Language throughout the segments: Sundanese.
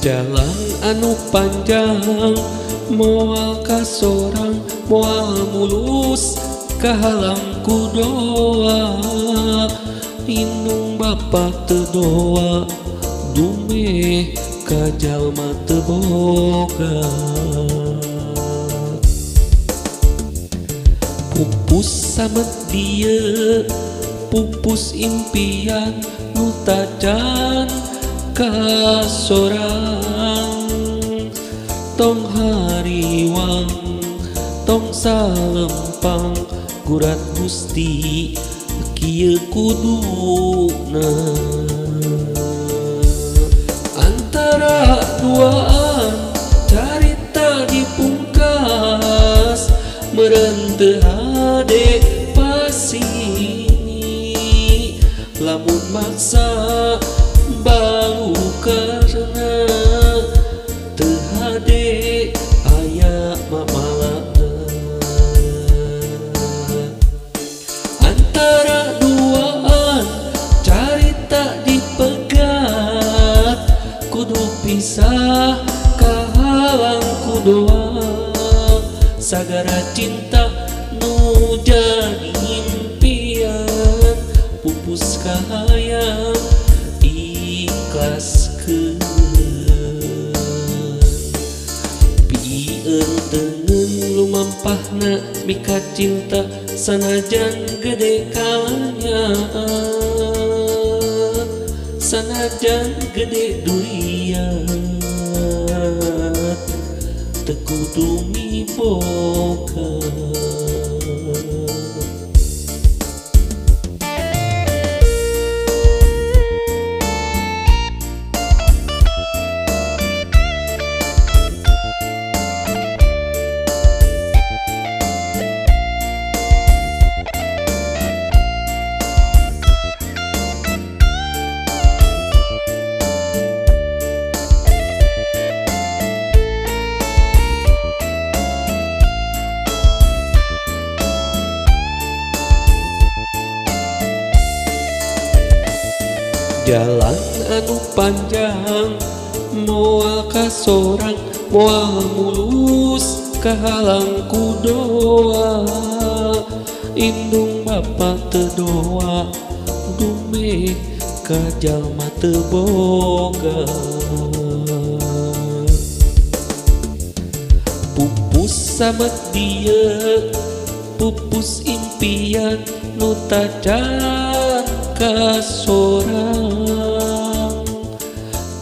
Jalan anu panjang moal kasorang, moal mulus kahalangku doa. Indung bapa teu doa, dumeh ka jalma teu boga. Pupus samet dieu, pupus impian nu tajan kasorang. Tong hariwang, tong salempang, gurat Gusti kieu kuduna. Antara duaan carita dipungkas, meureun teu hade pasini. Lamun maksa balu karena teu hade aya mamalana. Antara duaan carita dipegat, kudu pisah kahalangku doa. Sagara cinta nu jadi impian, pupus kahayang ikhlaskeun. Pieun teungeun lumampahna mika cinta, sanajan gede kalanya, sanajan gede durian, teu kudu miboga. Jalan anu panjang moal kasorang, moal mulus kahalangku doa. Indung bapa teu doa, dumeh ka jalma teu boga. Pupus samet dieu, pupus impian nu tajan kasorang.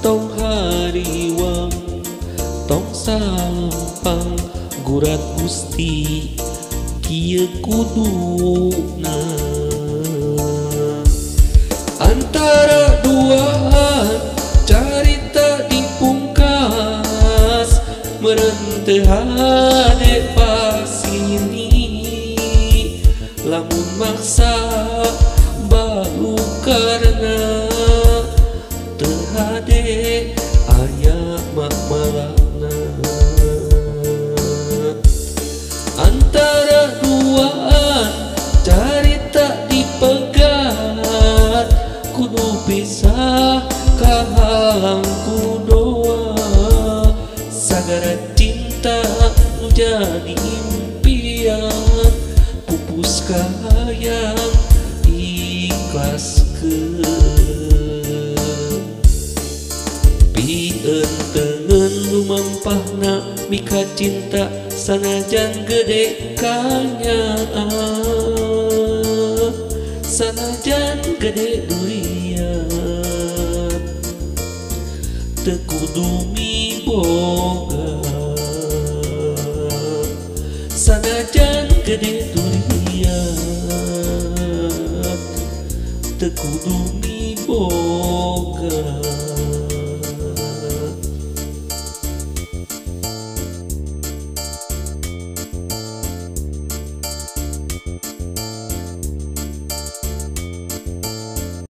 Tong hariwang, tong salempang, gurat Gusti kieu kuduna. Antara duaan carita dipungkas, meureun teu hade pasini. Lamun maksa balu karena teu hade aya mamalana. Antara duaan carita dipegat, kudu pisah kahalangku doa. Sagara cinta jadi impian, pupus kahayang ikhlaskeun. Pieun teungeun lumampahna mika cinta, sanajan gede kanyaan, sanajan gede durian, teu kudu miboga. Sanajan gede durian, teu kudu miboga.